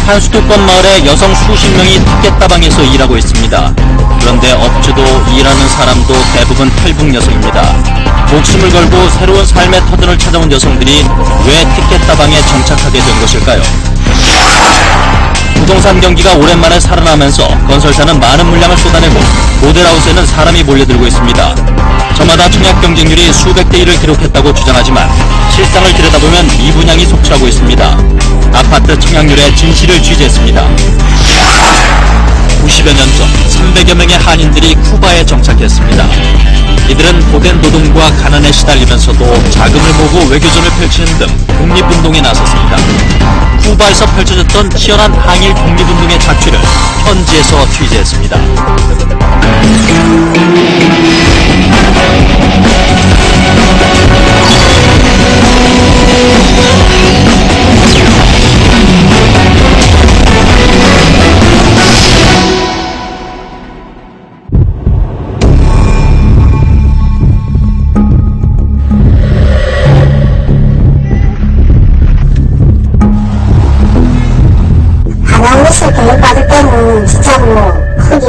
한 수도권 마을에 여성 수십 명이 티켓다방에서 일하고 있습니다. 그런데 업주도 일하는 사람도 대부분 탈북 여성입니다. 목숨을 걸고 새로운 삶의 터전을 찾아온 여성들이 왜 티켓다방에 정착하게 된 것일까요? 부동산 경기가 오랜만에 살아나면서 건설사는 많은 물량을 쏟아내고 모델하우스에는 사람이 몰려들고 있습니다. 저마다 청약 경쟁률이 수백 대 1을 기록했다고 주장하지만 실상을 들여다보면 미분양이 속출하고 있습니다. 아파트 청약률의 진실을 취재했습니다. 90여 년 전 300여 명의 한인들이 쿠바에 정착했습니다. 이들은 고된 노동과 가난에 시달리면서도 자금을 모으고 외교전을 펼치는 등 독립운동에 나섰습니다. 쿠바에서 펼쳐졌던 치열한 항일 독립운동의 자취를 현지에서 취재했습니다. 아나운서 교육받을 때는 진짜 크게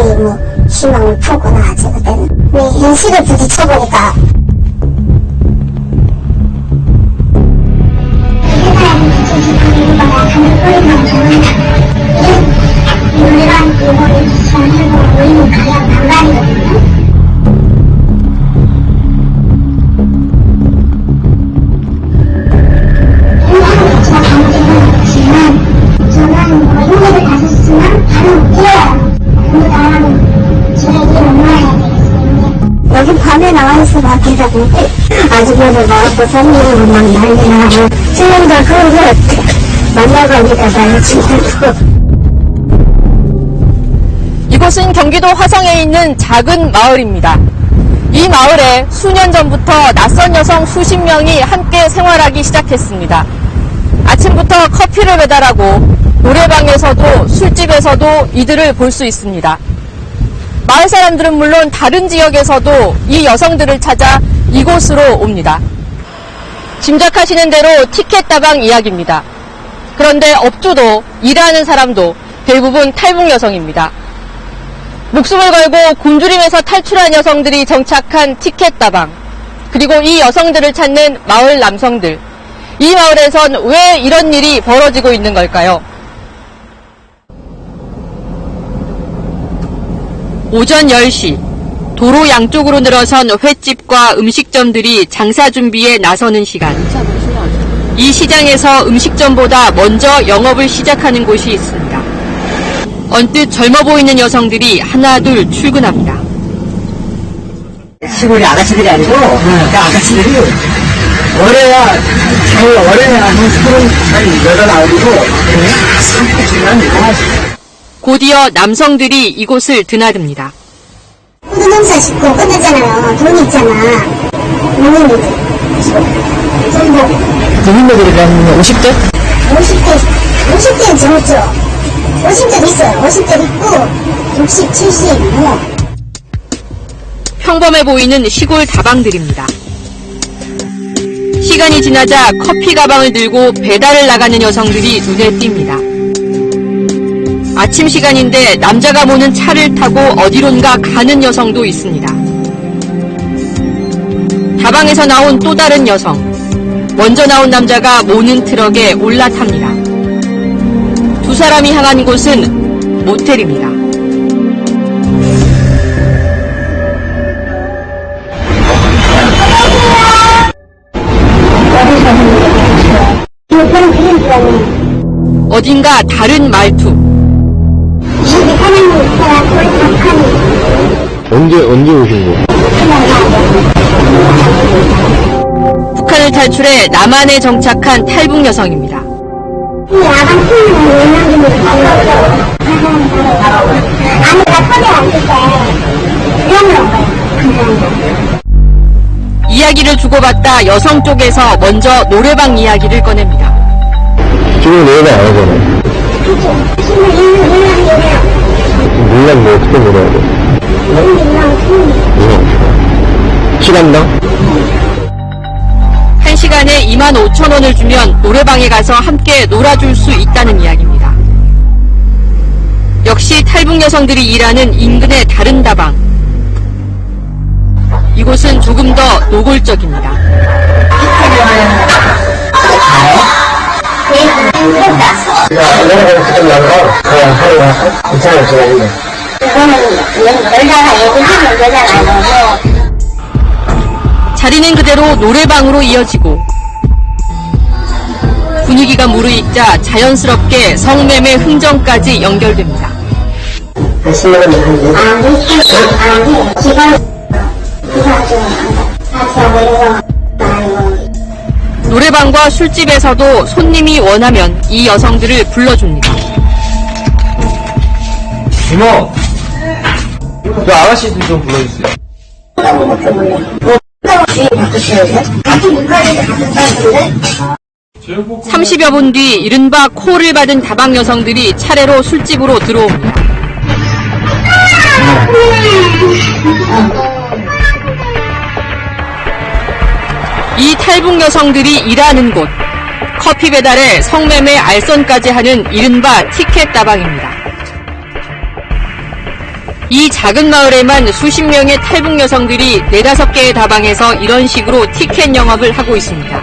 희망을 품고 나왔지, 그때는. 근데 현실을 부딪혀보니까. 여기 밤에 나와있어 밖에라고 아줌마들 나왔고 손님을 막 난리나고 주인들 그런 거 만나가니까 나를 친구도. 이곳은 경기도 화성에 있는 작은 마을입니다. 이 마을에 수년 전부터 낯선 여성 수십 명이 함께 생활하기 시작했습니다. 아침부터 커피를 배달하고 노래방에서도 술집에서도 이들을 볼 수 있습니다. 마을 사람들은 물론 다른 지역에서도 이 여성들을 찾아 이곳으로 옵니다. 짐작하시는 대로 티켓다방 이야기입니다. 그런데 업주도 일하는 사람도 대부분 탈북 여성입니다. 목숨을 걸고 굶주림에서 탈출한 여성들이 정착한 티켓다방, 그리고 이 여성들을 찾는 마을 남성들, 이 마을에선 왜 이런 일이 벌어지고 있는 걸까요? 오전 10시, 도로 양쪽으로 늘어선 횟집과 음식점들이 장사 준비에 나서는 시간. 이 시장에서 음식점보다 먼저 영업을 시작하는 곳이 있습니다. 언뜻 젊어 보이는 여성들이 하나둘 출근합니다. 시골이 아가씨들이 아니고, 그 아가씨들이 월요야 한 38이고, 곧이어 남성들이 이곳을 드나듭니다. 후두농사 짓고 끝냈잖아요. 돈 있잖아. 농민들. 전부. 국민들이 한 50대? 50대는 젊었죠. 50대도 있어요. 50대도 있고, 60, 70, 뭐. 평범해 보이는 시골 다방들입니다. 시간이 지나자 커피 가방을 들고 배달을 나가는 여성들이 눈에 띕니다. 아침 시간인데 남자가 모는 차를 타고 어디론가 가는 여성도 있습니다. 다방에서 나온 또 다른 여성. 먼저 나온 남자가 모는 트럭에 올라탑니다. 두 사람이 향한 곳은 모텔입니다. 어딘가 다른 말투. 언제 오신 거? 북한을 탈출해 남한에 정착한 탈북 여성입니다. 이야기를 주고받다 여성 쪽에서 먼저 노래방 이야기를 꺼냅니다. 지금 노래방 안 하잖아요. 물량 뭐 어떻게 노래해야 돼? 시간당? 1시간에 25,000원을 주면 노래방에 가서 함께 놀아줄 수 있다는 이야기입니다. 탈북 여성들이 일하는 인근의 다른 다방. 이곳은 조금 더 노골적입니다. 자리는 그대로 노래방으로 이어지고 분위기가 무르익자 자연스럽게 성매매 흥정까지 연결됩니다. 노래방과 술집에서도 손님이 원하면 이 여성들을 불러줍니다. 이모! 저 아가씨들 좀 불러주세요. 30여 분 뒤 이른바 콜을 받은 다방 여성들이 차례로 술집으로 들어옵니다. 이 탈북 여성들이 일하는 곳, 커피 배달에 성매매 알선까지 하는 이른바 티켓 다방입니다. 이 작은 마을에만 수십 명의 탈북 여성들이 4-5개의 다방에서 이런 식으로 티켓 영업을 하고 있습니다.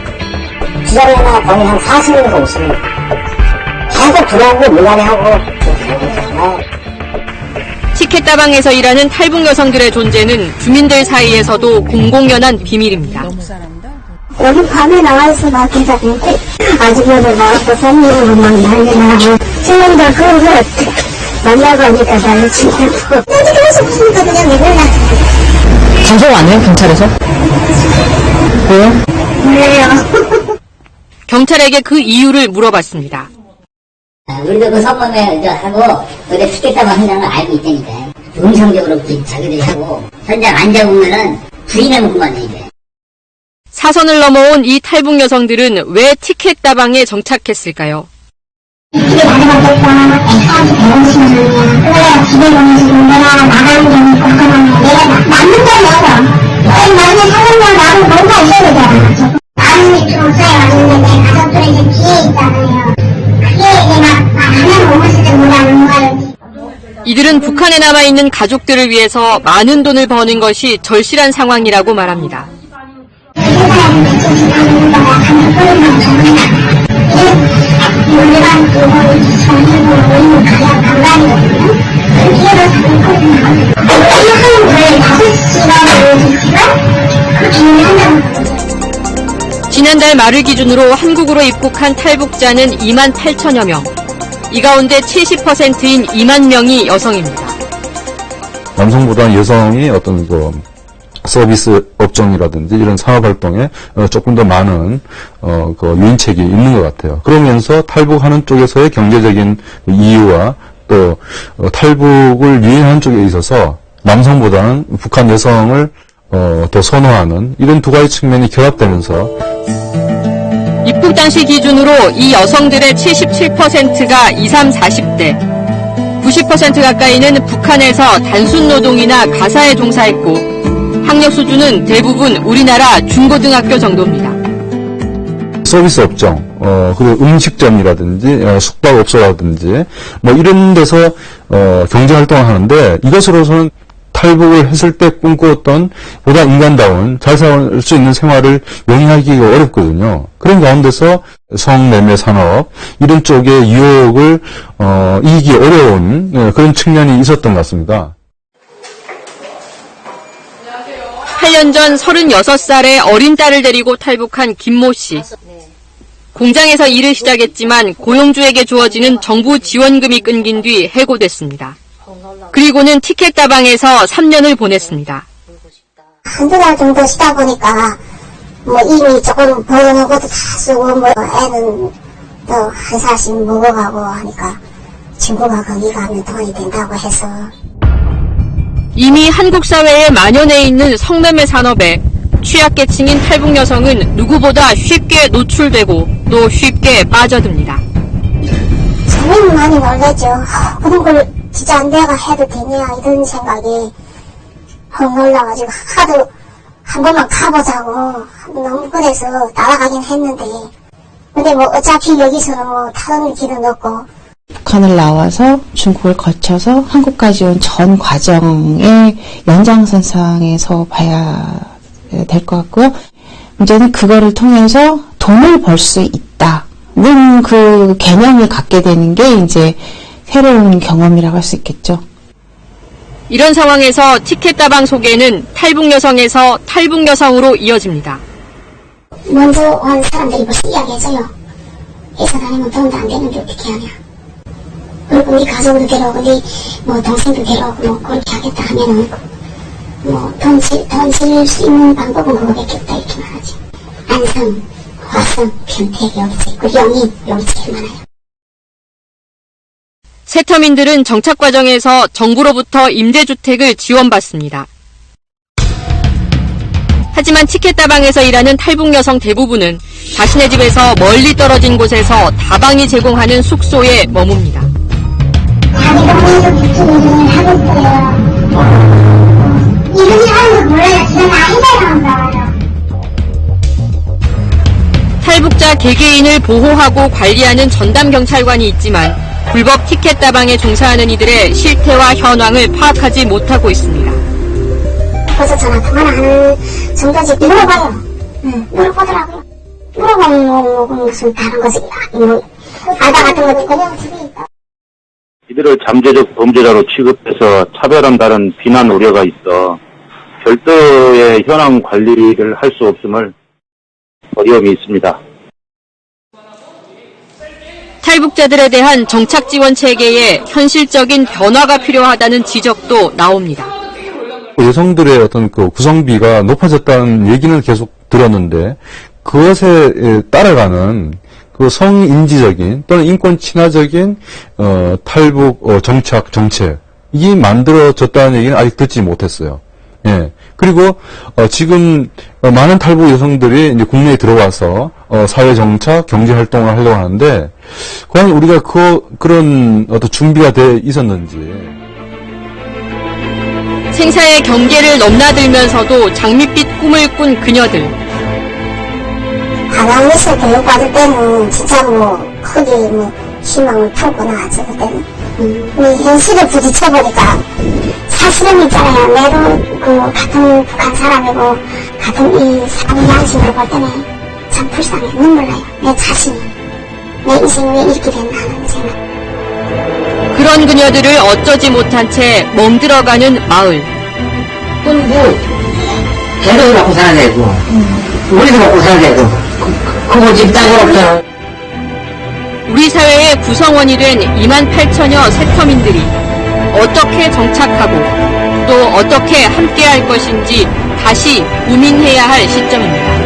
주장에나 거의 한 40명도 없습니다. 계속 들어오고 물란해하고 티켓 다방에서 일하는 탈북 여성들의 존재는 주민들 사이에서도 공공연한 비밀입니다. 여기 밤에 나와있으면 괜찮은데 아줌마들 나와서 손님으로 막 난리나고 친구들 그걸 만나가니까 난리치고 여기서 무슨 그냥 내려놔. 방송 안 해요, 경찰에서? 왜요? 그래요. 경찰에게 그 이유를 물어봤습니다. 우리도 그 성범에 하고 어디 티켓다방 한다는 걸 알고 있다니까. 음성적으로 자기들이 하고 현장 앉아보면은 부인하면 그만해 이제. 사선을 넘어온 이 탈북 여성들은 왜 티켓 다방에 정착했을까요? 집에 가져가겠다. 애까지 배우시면 그래 집에 보내시면 내가 나가는 게 있고 그러면 내가 남는 거예요. 나중에 사는 나는 뭔가 있어야 되잖아. 나는 좀 쌓여왔는데 내 가족들은 이제 뒤에 있잖아요. 그게 내가 안 하면 못 쓸 몰라는 거예요. 이들은 북한에 남아있는 가족들을 위해서 많은 돈을 버는 것이 절실한 상황이라고 말합니다. 지난달 말을 기준으로 한국으로 입국한 탈북자는 2만 8천여 명. 이 가운데 70%인 2만 명이 여성입니다. 남성보다는 여성이 어떤 서비스 업종이라든지 이런 산업 활동에 조금 더 많은 유인책이 있는 것 같아요. 그러면서 탈북하는 쪽에서의 경제적인 이유와 또 탈북을 유인하는 쪽에 있어서 남성보다는 북한 여성을 더 선호하는 이런 두 가지 측면이 결합되면서 입국 당시 기준으로 이 여성들의 77%가 20, 40대, 90% 가까이는 북한에서 단순 노동이나 가사에 종사했고 학력 수준은 대부분 우리나라 중고등학교 정도입니다. 서비스 업종, 그리고 음식점이라든지 숙박업소라든지 뭐 이런 데서 경제 활동을 하는데 이것으로서는 탈북을 했을 때 꿈꾸었던 보다 인간다운 잘 살 수 있는 생활을 영위하기가 어렵거든요. 그런 가운데서 성매매 산업 이런 쪽의 유혹을 이기기 어려운 그런 측면이 있었던 것 같습니다. 8년 전 36살의 어린 딸을 데리고 탈북한 김모 씨. 공장에서 일을 시작했지만 고용주에게 주어지는 정부 지원금이 끊긴 뒤 해고됐습니다. 그리고는 티켓 다방에서 3년을 보냈습니다. 한두 달 정도 쉬다 보니까 뭐 이미 조금 벌어놓은 것도 다 쓰고 뭐 애는 또 한 살씩 먹어가고 하니까 친구가 거기 가면 돈이 된다고 해서 이미 한국 사회에 만연해 있는 성매매 산업에 취약계층인 탈북 여성은 누구보다 쉽게 노출되고 또 쉽게 빠져듭니다. 재미는 많이 놀랬죠. 그런 걸 진짜 내가 해도 되냐 이런 생각이 확 놀라가지고 하도 한 번만 가보자고 너무 그래서 따라가긴 했는데 근데 뭐 어차피 여기서는 뭐 타는 길은 없고 북한을 나와서 중국을 거쳐서 한국까지 온 전 과정의 연장선상에서 봐야 될 것 같고요. 문제는 그거를 통해서 돈을 벌 수 있다는 그 개념을 갖게 되는 게 이제 새로운 경험이라고 할 수 있겠죠. 이런 상황에서 티켓다방 소개는 탈북 여성에서 탈북 여성으로 이어집니다. 먼저 온 사람들이 벌써 이야기해줘요. 회사 다니면 돈도 안 되는데 어떻게 하냐. 그리고 우리 가족도 데려오고 우리 뭐 동생도 데려오고 뭐 그렇게 하겠다 하면은 뭐 돈 질 수 있는 방법은 그거밖에 없다 이렇게 말하지. 안성, 화성, 평택 여기 있고 영인 여기 제일 많아요. 새터민들은 정착 과정에서 정부로부터 임대주택을 지원받습니다. 하지만 티켓다방에서 일하는 탈북 여성 대부분은 자신의 집에서 멀리 떨어진 곳에서 다방이 제공하는 숙소에 머뭅니다. 자기 동네에서 유튜브 하고 있어요. 이름이 하는 거 몰라요. 지금 아니다 나온다. 탈북자 개개인을 보호하고 관리하는 전담 경찰관이 있지만 불법 티켓다방에 종사하는 이들의 실태와 현황을 파악하지 못하고 있습니다. 그래서 전화 통화를 하는 정도지 물어봐요. 물어보더라고요. 물어보면 뭐 무슨 다른 거지 뭐 알바 같은 것도 그냥 집에 있다. 이들을 잠재적 범죄자로 취급해서 차별한다는 비난 우려가 있어 별도의 현황 관리를 할 수 없음을 어려움이 있습니다. 탈북자들에 대한 정착 지원 체계에 현실적인 변화가 필요하다는 지적도 나옵니다. 여성들의 어떤 그 구성비가 높아졌다는 얘기는 계속 들었는데 그것에 따라가는 그 성인지적인 또는 인권 친화적인 탈북 정착 정책 이게 만들어졌다는 얘기는 아직 듣지 못했어요. 예. 그리고 지금 많은 탈북 여성들이 이제 국내에 들어와서 사회 정착, 경제 활동을 하려고 하는데 과연 우리가 그런 어떤 준비가 돼 있었는지. 생사의 경계를 넘나들면서도 장밋빛 꿈을 꾼 그녀들. 가만있을 교육받을 때는 진짜 뭐 크게 뭐 희망을 품고 나왔죠 그때는. 현실에 부딪혀보니까 사실은 있잖아요. 내도 그 같은 북한 사람이고 같은 이 사람 양심으로 볼 때는 참 불쌍해. 눈물 나요. 내 자신이 내 인생이 왜 이렇게 됐나 하는 생각. 그런 그녀들을 어쩌지 못한 채 멍들어가는 마을. 그건 뭐 대를 먹고 살아야 되고 우리도 먹고 살아야 되고 그거 집 땅은 없잖아. 우리 사회의 구성원이 된 28,000여 새터민들이 어떻게 정착하고 또 어떻게 함께할 것인지 다시 고민해야 할 시점입니다.